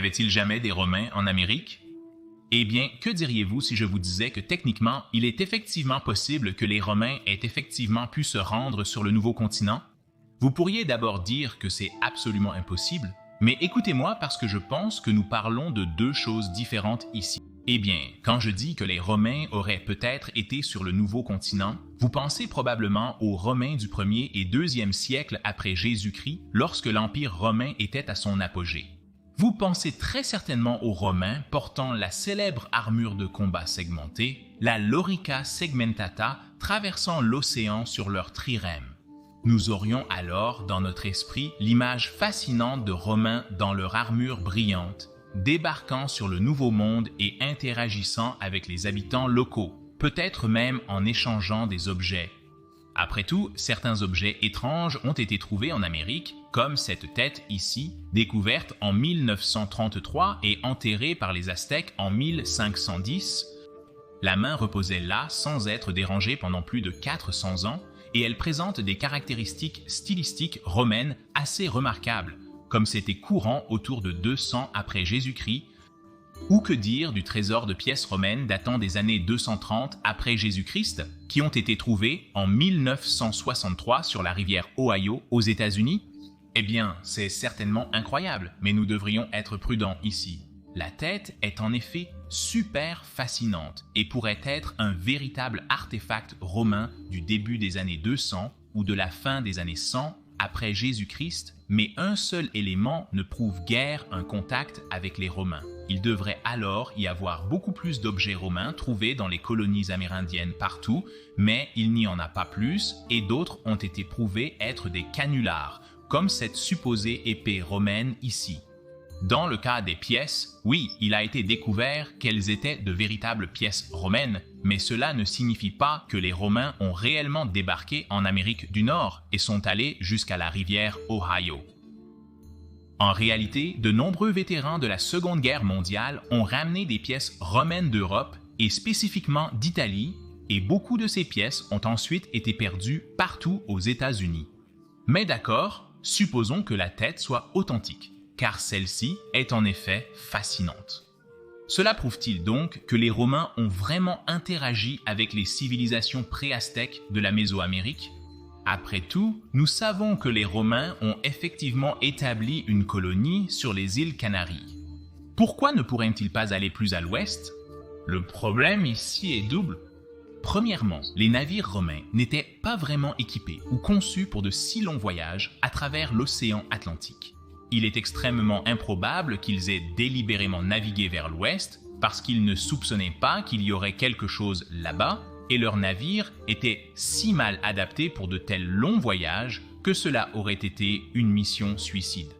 avait-il jamais des Romains en Amérique? Eh bien, que diriez-vous si je vous disais que techniquement, il est effectivement possible que les Romains aient effectivement pu se rendre sur le nouveau continent? Vous pourriez d'abord dire que c'est absolument impossible, mais écoutez-moi parce que je pense que nous parlons de deux choses différentes ici. Eh bien, quand je dis que les Romains auraient peut-être été sur le nouveau continent, vous pensez probablement aux Romains du 1er et 2e siècle après Jésus-Christ, lorsque l'Empire romain était à son apogée. Vous pensez très certainement aux Romains portant la célèbre armure de combat segmentée, la Lorica Segmentata, traversant l'océan sur leur trirème. Nous aurions alors dans notre esprit l'image fascinante de Romains dans leur armure brillante, débarquant sur le Nouveau Monde et interagissant avec les habitants locaux, peut-être même en échangeant des objets. Après tout, certains objets étranges ont été trouvés en Amérique, comme cette tête ici, découverte en 1933 et enterrée par les Aztèques en 1510. La main reposait là sans être dérangée pendant plus de 400 ans, et elle présente des caractéristiques stylistiques romaines assez remarquables, comme c'était courant autour de 200 après Jésus-Christ, ou que dire du trésor de pièces romaines datant des années 230 après Jésus-Christ, qui ont été trouvés en 1963 sur la rivière Ohio aux États-Unis? Eh bien, c'est certainement incroyable, mais nous devrions être prudents ici. La tête est en effet super fascinante et pourrait être un véritable artefact romain du début des années 200 ou de la fin des années 100 après Jésus-Christ, mais un seul élément ne prouve guère un contact avec les Romains. Il devrait alors y avoir beaucoup plus d'objets romains trouvés dans les colonies amérindiennes partout, mais il n'y en a pas plus et d'autres ont été prouvés être des canulars, comme cette supposée épée romaine ici. Dans le cas des pièces, oui, il a été découvert qu'elles étaient de véritables pièces romaines, mais cela ne signifie pas que les Romains ont réellement débarqué en Amérique du Nord et sont allés jusqu'à la rivière Ohio. En réalité, de nombreux vétérans de la Seconde Guerre mondiale ont ramené des pièces romaines d'Europe et spécifiquement d'Italie, et beaucoup de ces pièces ont ensuite été perdues partout aux États-Unis. Mais d'accord, supposons que la tête soit authentique, car celle-ci est en effet fascinante. Cela prouve-t-il donc que les Romains ont vraiment interagi avec les civilisations pré-aztèques de la Mésoamérique? Après tout, nous savons que les Romains ont effectivement établi une colonie sur les îles Canaries. Pourquoi ne pourraient-ils pas aller plus à l'ouest? Le problème ici est double. Premièrement, les navires romains n'étaient pas vraiment équipés ou conçus pour de si longs voyages à travers l'océan Atlantique. Il est extrêmement improbable qu'ils aient délibérément navigué vers l'ouest parce qu'ils ne soupçonnaient pas qu'il y aurait quelque chose là-bas et leurs navires étaient si mal adaptés pour de tels longs voyages que cela aurait été une mission suicide.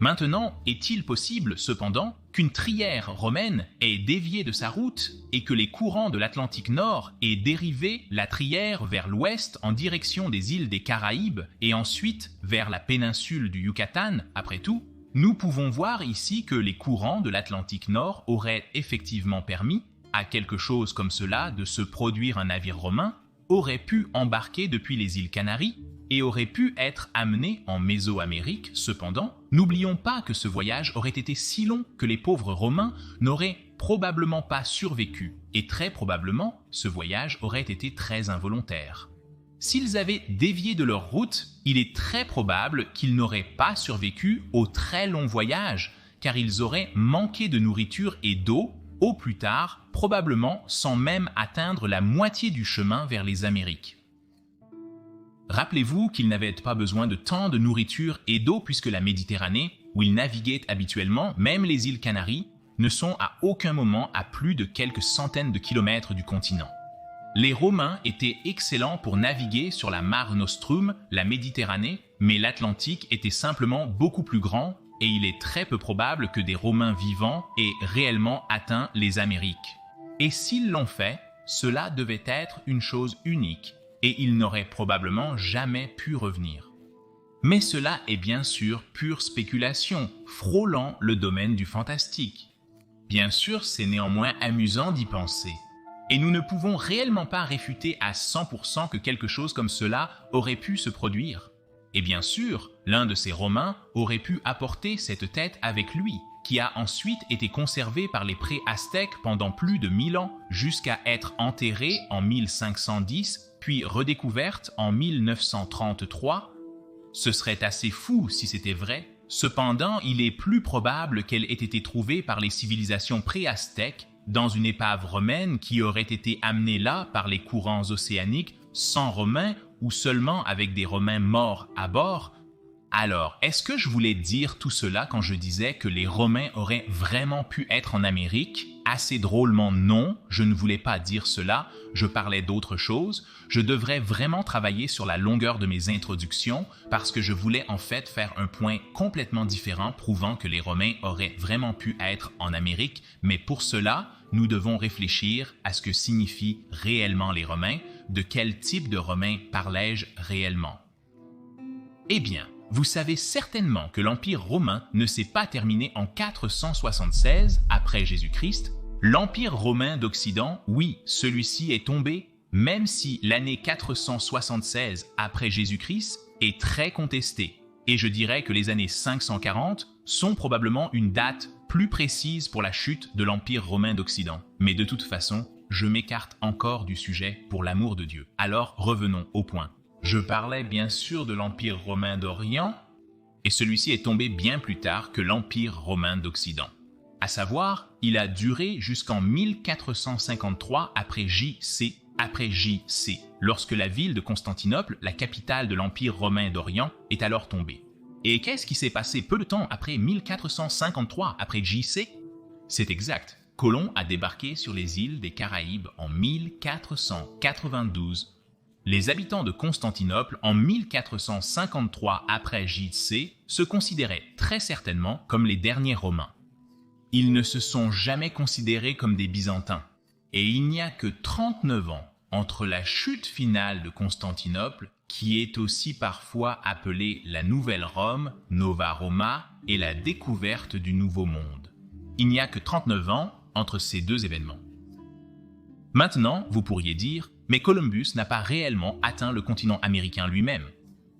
Maintenant, est-il possible, cependant, qu'une trière romaine ait dévié de sa route et que les courants de l'Atlantique Nord aient dérivé la trière vers l'ouest en direction des îles des Caraïbes et ensuite vers la péninsule du Yucatan, après tout? Nous pouvons voir ici que les courants de l'Atlantique Nord auraient effectivement permis à quelque chose comme cela de se produire. Un navire romain aurait pu embarquer depuis les îles Canaries et aurait pu être amené en Mésoamérique. Cependant, n'oublions pas que ce voyage aurait été si long que les pauvres Romains n'auraient probablement pas survécu, et très probablement, ce voyage aurait été très involontaire. S'ils avaient dévié de leur route, il est très probable qu'ils n'auraient pas survécu au très long voyage, car ils auraient manqué de nourriture et d'eau, au plus tard, probablement sans même atteindre la moitié du chemin vers les Amériques. Rappelez-vous qu'ils n'avaient pas besoin de tant de nourriture et d'eau puisque la Méditerranée, où ils naviguaient habituellement, même les îles Canaries, ne sont à aucun moment à plus de quelques centaines de kilomètres du continent. Les Romains étaient excellents pour naviguer sur la Mare Nostrum, la Méditerranée, mais l'Atlantique était simplement beaucoup plus grand et il est très peu probable que des Romains vivants aient réellement atteint les Amériques. Et s'ils l'ont fait, cela devait être une chose unique et ils n'auraient probablement jamais pu revenir. Mais cela est bien sûr pure spéculation, frôlant le domaine du fantastique. Bien sûr, c'est néanmoins amusant d'y penser. Et nous ne pouvons réellement pas réfuter à 100% que quelque chose comme cela aurait pu se produire. Et bien sûr, l'un de ces Romains aurait pu apporter cette tête avec lui, qui a ensuite été conservée par les pré-aztèques pendant plus de 1000 ans, jusqu'à être enterrée en 1510, puis redécouverte en 1933. Ce serait assez fou si c'était vrai. Cependant, il est plus probable qu'elle ait été trouvée par les civilisations pré-aztèques dans une épave romaine qui aurait été amenée là par les courants océaniques sans Romains ou seulement avec des Romains morts à bord. Alors, est-ce que je voulais dire tout cela quand je disais que les Romains auraient vraiment pu être en Amérique? Assez drôlement non, je ne voulais pas dire cela, je parlais d'autre chose. Je devrais vraiment travailler sur la longueur de mes introductions parce que je voulais en fait faire un point complètement différent prouvant que les Romains auraient vraiment pu être en Amérique, mais pour cela, nous devons réfléchir à ce que signifient réellement les Romains, de quel type de Romains parlais-je réellement. Eh bien, vous savez certainement que l'Empire romain ne s'est pas terminé en 476 après Jésus-Christ. L'Empire romain d'Occident, oui, celui-ci est tombé, même si l'année 476 après Jésus-Christ est très contestée. Et je dirais que les années 540 sont probablement une date plus précise pour la chute de l'Empire romain d'Occident. Mais de toute façon, je m'écarte encore du sujet pour l'amour de Dieu. Alors revenons au point. Je parlais bien sûr de l'Empire romain d'Orient, et celui-ci est tombé bien plus tard que l'Empire romain d'Occident. À savoir, il a duré jusqu'en 1453 après J.C., lorsque la ville de Constantinople, la capitale de l'Empire romain d'Orient, est alors tombée. Et qu'est-ce qui s'est passé peu de temps après 1453 après J.C.? C'est exact, Colomb a débarqué sur les îles des Caraïbes en 1492. Les habitants de Constantinople, en 1453 après J.C., se considéraient très certainement comme les derniers Romains. Ils ne se sont jamais considérés comme des Byzantins. Et il n'y a que 39 ans entre la chute finale de Constantinople, qui est aussi parfois appelée la Nouvelle Rome, Nova Roma, et la découverte du Nouveau Monde. Il n'y a que 39 ans entre ces deux événements. Maintenant, vous pourriez dire, mais Columbus n'a pas réellement atteint le continent américain lui-même.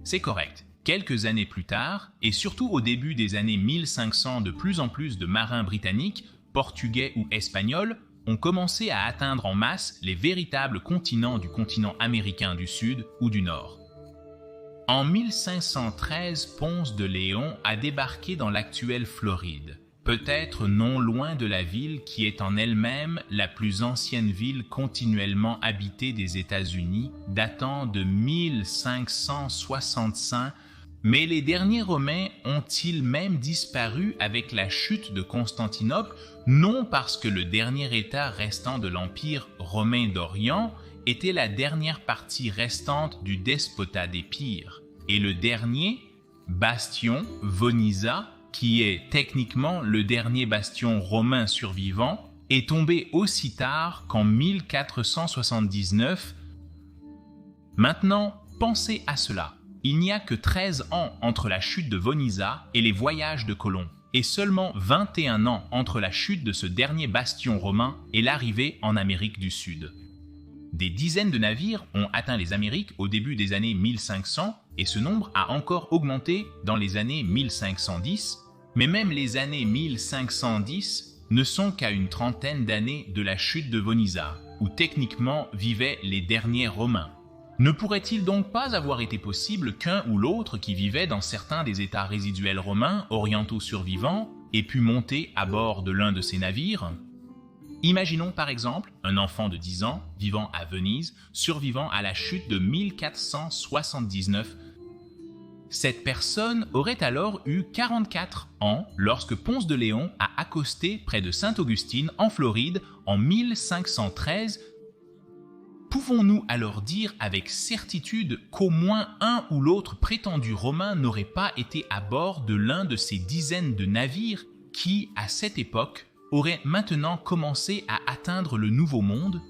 C'est correct. Quelques années plus tard, et surtout au début des années 1500, de plus en plus de marins britanniques, portugais ou espagnols ont commencé à atteindre en masse les véritables continents du continent américain du Sud ou du Nord. En 1513, Ponce de Léon a débarqué dans l'actuelle Floride, peut-être non loin de la ville qui est en elle-même la plus ancienne ville continuellement habitée des États-Unis, datant de 1565. Mais les derniers Romains ont-ils même disparu avec la chute de Constantinople, non parce que le dernier État restant de l'Empire romain d'Orient était la dernière partie restante du despotat d'Épire, et le dernier, bastion, Vonisa, qui est techniquement le dernier bastion romain survivant, est tombé aussi tard qu'en 1479. Maintenant, pensez à cela. Il n'y a que 13 ans entre la chute de Vonisa et les voyages de Colomb, et seulement 21 ans entre la chute de ce dernier bastion romain et l'arrivée en Amérique du Sud. Des dizaines de navires ont atteint les Amériques au début des années 1500, et ce nombre a encore augmenté dans les années 1510, mais même les années 1510 ne sont qu'à une trentaine d'années de la chute de Vonisa, où techniquement vivaient les derniers Romains. Ne pourrait-il donc pas avoir été possible qu'un ou l'autre qui vivait dans certains des États résiduels romains orientaux survivants ait pu monter à bord de l'un de ces navires? Imaginons par exemple un enfant de 10 ans vivant à Venise, survivant à la chute de 1479. Cette personne aurait alors eu 44 ans lorsque Ponce de Léon a accosté près de Sainte-Augustine en Floride en 1513. Pouvons-nous alors dire avec certitude qu'au moins un ou l'autre prétendu romain n'aurait pas été à bord de l'un de ces dizaines de navires qui, à cette époque, auraient maintenant commencé à atteindre le Nouveau Monde?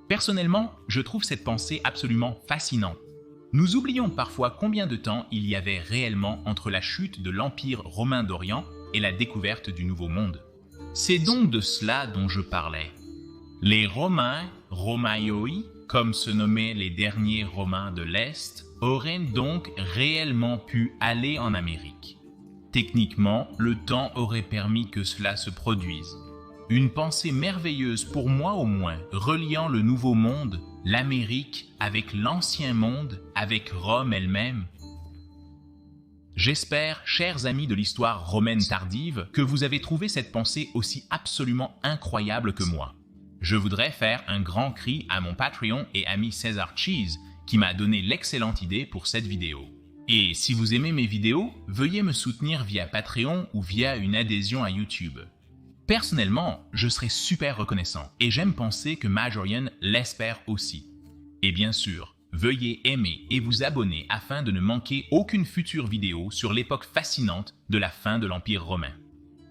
Personnellement, je trouve cette pensée absolument fascinante. Nous oublions parfois combien de temps il y avait réellement entre la chute de l'Empire romain d'Orient et la découverte du Nouveau Monde. C'est donc de cela dont je parlais. Les Romains, Romaioi, comme se nommaient les derniers Romains de l'Est, auraient donc réellement pu aller en Amérique. Techniquement, le temps aurait permis que cela se produise. Une pensée merveilleuse pour moi au moins, reliant le Nouveau Monde, l'Amérique, avec l'Ancien Monde, avec Rome elle-même. J'espère, chers amis de l'histoire romaine tardive, que vous avez trouvé cette pensée aussi absolument incroyable que moi. Je voudrais faire un grand cri à mon Patreon et ami César Cheese, qui m'a donné l'excellente idée pour cette vidéo. Et si vous aimez mes vidéos, veuillez me soutenir via Patreon ou via une adhésion à YouTube. Personnellement, je serais super reconnaissant et j'aime penser que Majorian l'espère aussi. Et bien sûr, veuillez aimer et vous abonner afin de ne manquer aucune future vidéo sur l'époque fascinante de la fin de l'Empire romain.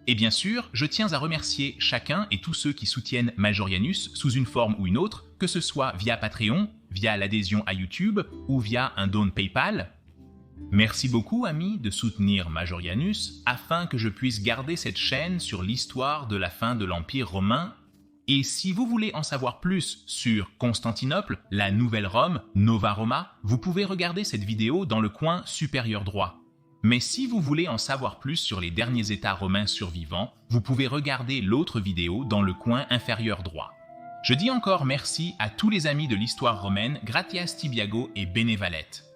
Et bien sûr, je tiens à remercier chacun et tous ceux qui soutiennent Majorianus sous une forme ou une autre, que ce soit via Patreon, via l'adhésion à YouTube ou via un don PayPal. Merci beaucoup, amis, de soutenir Majorianus afin que je puisse garder cette chaîne sur l'histoire de la fin de l'Empire romain. Et si vous voulez en savoir plus sur Constantinople, la Nouvelle Rome, Nova Roma, vous pouvez regarder cette vidéo dans le coin supérieur droit. Mais si vous voulez en savoir plus sur les derniers États romains survivants, vous pouvez regarder l'autre vidéo dans le coin inférieur droit. Je dis encore merci à tous les amis de l'histoire romaine, Gratias Tibiago et Benevalette.